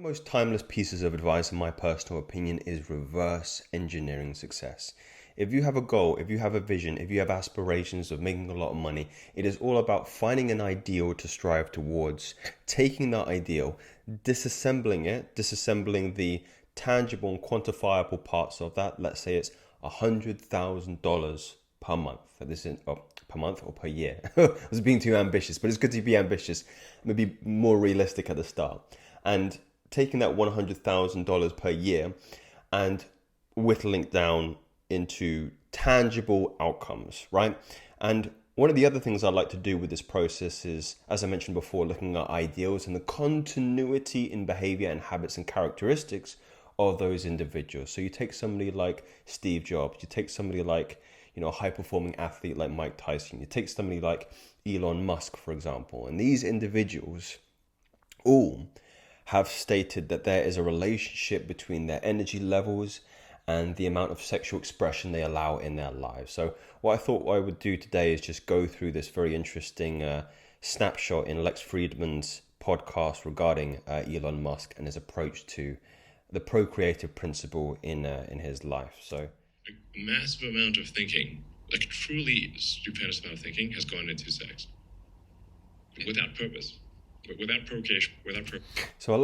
the most timeless pieces of advice, in my personal opinion, is reverse engineering success. If you have a goal, if you have a vision, if you have aspirations of making a lot of money, it is all about finding an ideal to strive towards, taking that ideal, disassembling the tangible and quantifiable parts of that. Let's say it's $100,000 per month. This is per month or per year. I was being too ambitious, but it's good to be ambitious. Maybe more realistic at the start. And taking that $100,000 per year and whittling it down into tangible outcomes, right? And one of the other things I like to do with this process is, as I mentioned before, looking at ideals and the continuity in behavior and habits and characteristics of those individuals. So you take somebody like Steve Jobs, you take somebody like, a high-performing athlete like Mike Tyson, you take somebody like Elon Musk, for example, and these individuals all have stated that there is a relationship between their energy levels and the amount of sexual expression they allow in their lives. So what I thought I would do today is just go through this very interesting snapshot in Lex Fridman's podcast regarding Elon Musk and his approach to the procreative principle in his life. So a massive amount of thinking, like a truly stupendous amount of thinking, has gone into sex without purpose, without procreation, So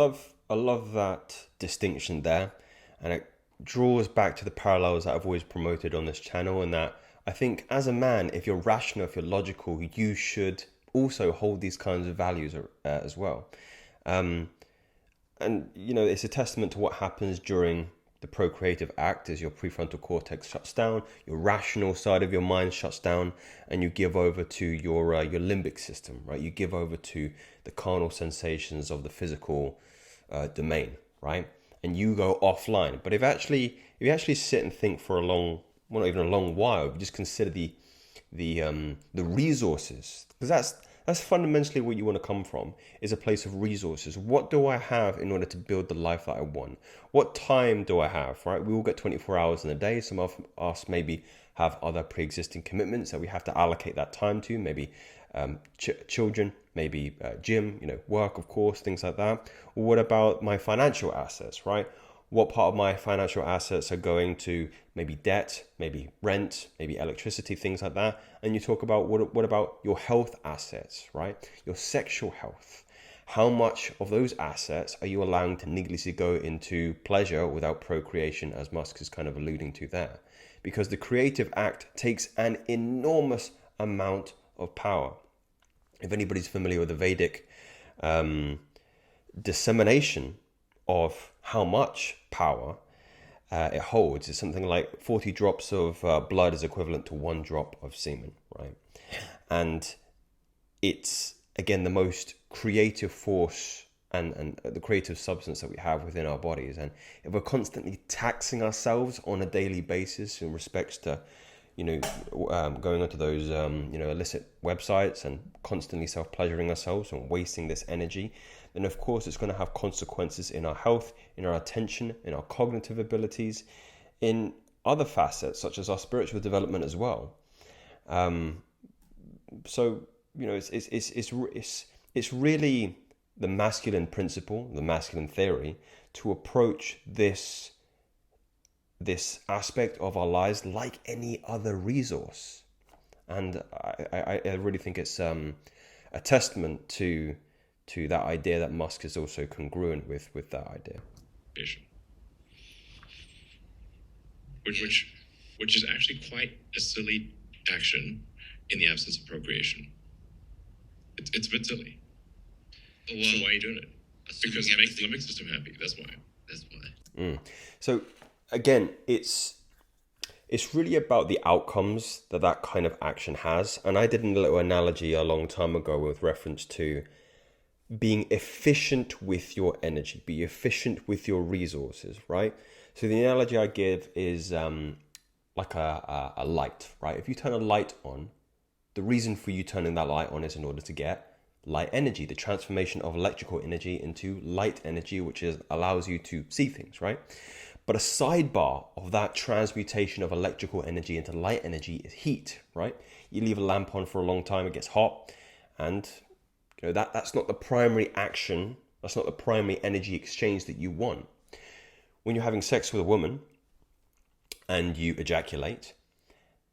I love that distinction there, and it draws back to the parallels that I've always promoted on this channel, and that I think as a man, if you're rational, if you're logical, you should also hold these kinds of values as well. And it's a testament to what happens during the procreative act as your prefrontal cortex shuts down, your rational side of your mind shuts down, and you give over to your limbic system, right? You give over to the carnal sensations of the physical domain, right? And you go offline. But if you actually sit and think for not even a long while, if you just consider the resources, because that's fundamentally where you want to come from, is a place of resources. What do I have in order to build the life that I want? What time do I have, right? We all get 24 hours in a day. Some of us maybe have other pre-existing commitments that we have to allocate that time to, maybe children, maybe gym, work, of course, things like that. Or what about my financial assets, right? What part of my financial assets are going to maybe debt, maybe rent, maybe electricity, things like that. And you talk about what about your health assets, right? Your sexual health. How much of those assets are you allowing to needlessly go into pleasure without procreation, as Musk is kind of alluding to there? Because the creative act takes an enormous amount of power. If anybody's familiar with the Vedic dissemination of how much power it holds, is something like 40 drops of blood is equivalent to 1 drop of semen, right? And it's, again, the most creative force and the creative substance that we have within our bodies. And if we're constantly taxing ourselves on a daily basis in respects to going onto those illicit websites and constantly self-pleasuring ourselves and wasting this energy, then of course it's going to have consequences in our health, in our attention, in our cognitive abilities, in other facets such as our spiritual development as well. It's really the masculine principle, the masculine theory, to approach this aspect of our lives like any other resource. And I really think it's a testament to that idea that Musk is also congruent with that idea. Which is actually quite a silly action in the absence of procreation. It's a bit silly. Well, so why are you doing it? Because it makes the limbic system happy. That's why. So again, it's really about the outcomes that kind of action has. And I did a little analogy a long time ago with reference to being efficient with your energy, be efficient with your resources, right? So the analogy I give is like a light, right? If you turn a light on, the reason for you turning that light on is in order to get light energy, the transformation of electrical energy into light energy, which allows you to see things, right? But a sidebar of that transmutation of electrical energy into light energy is heat, right? You leave a lamp on for a long time, it gets hot, and that's not the primary action That's not the primary energy exchange that you want. When you're having sex with a woman and you ejaculate,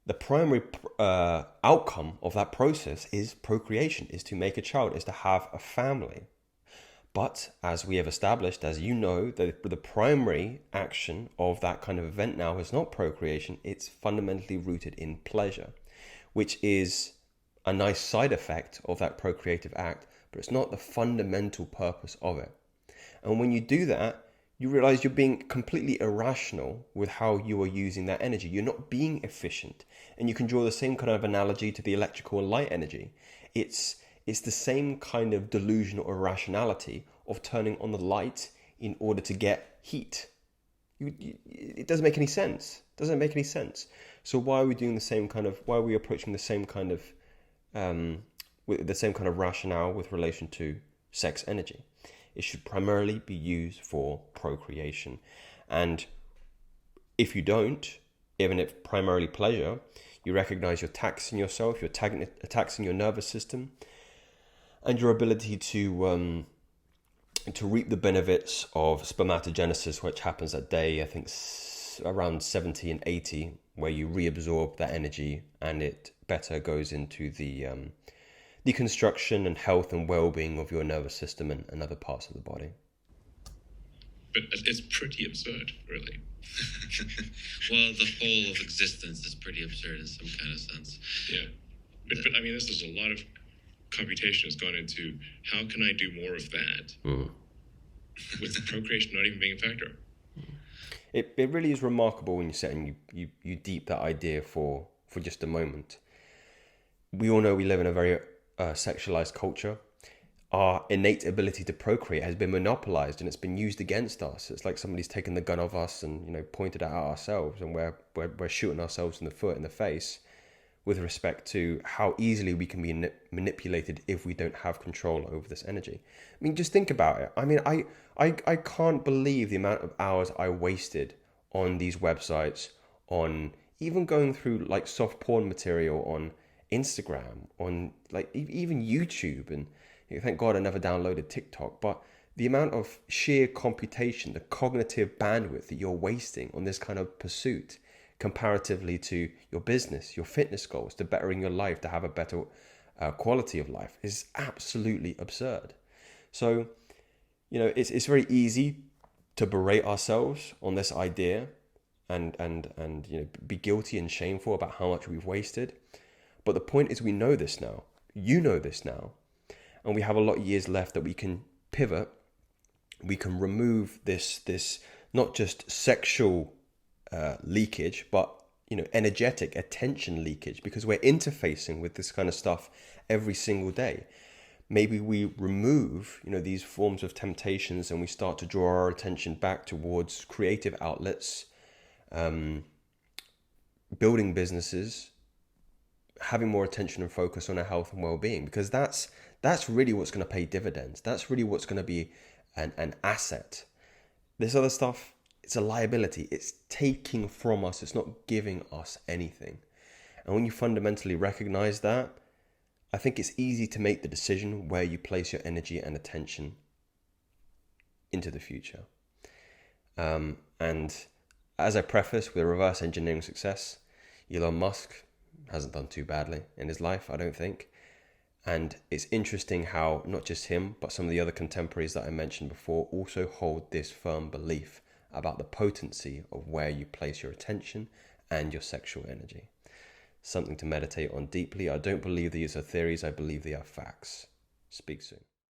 the primary outcome of that process is procreation, is to make a child, is to have a family. But as we have established, as you know, the primary action of that kind of event now is not procreation. It's fundamentally rooted in pleasure, which is a nice side effect of that procreative act, but it's not the fundamental purpose of it. And when you do that, you realize you're being completely irrational with how you are using that energy. You're not being efficient. And you can draw the same kind of analogy to the electrical and light energy. It's the same kind of delusional irrationality of turning on the light in order to get heat. It doesn't make any sense. It doesn't make any sense. So why are we doing the same kind of, why are we approaching the same kind of, with the same kind of rationale with relation to sex energy? It should primarily be used for procreation. And if you don't, even if primarily pleasure, you recognize you're taxing yourself, you're taxing your nervous system, and your ability to reap the benefits of spermatogenesis, which happens at day, I think, around 70 and 80, where you reabsorb that energy and it better goes into the construction and health and well-being of your nervous system and other parts of the body. But it's pretty absurd, really. Well, the whole of existence is pretty absurd in some kind of sense. Yeah. But I mean, this is a lot of computation has gone into how can I do more of that with procreation not even being a factor. It really is remarkable when you sit and you deep that idea for just a moment. We all know we live in a very sexualized culture. Our innate ability to procreate has been monopolized and it's been used against us. It's like somebody's taken the gun of us and pointed it at ourselves, and we're shooting ourselves in the foot, in the face, with respect to how easily we can be manipulated if we don't have control over this energy. I mean, just think about it. I mean, I can't believe the amount of hours I wasted on these websites, on even going through like soft porn material on Instagram, on like even YouTube, and thank God I never downloaded TikTok, but the amount of sheer computation, the cognitive bandwidth that you're wasting on this kind of pursuit comparatively to your business, your fitness goals, to bettering your life, to have a better quality of life is absolutely absurd. So, it's very easy to berate ourselves on this idea and be guilty and shameful about how much we've wasted. But the point is, we know this now. You know this now. And we have a lot of years left that we can pivot. We can remove this not just sexual leakage, but energetic attention leakage, because we're interfacing with this kind of stuff every single day. Maybe we remove these forms of temptations and we start to draw our attention back towards creative outlets, building businesses, having more attention and focus on our health and well-being, because that's really what's going to pay dividends. That's really what's going to be an asset. This other stuff, it's a liability. It's taking from us. It's not giving us anything. And when you fundamentally recognize that, I think it's easy to make the decision where you place your energy and attention into the future. And as I preface with reverse engineering success, Elon Musk hasn't done too badly in his life, I don't think. And it's interesting how not just him, but some of the other contemporaries that I mentioned before also hold this firm belief about the potency of where you place your attention and your sexual energy. Something to meditate on deeply. I don't believe these are theories. I believe they are facts. Speak soon.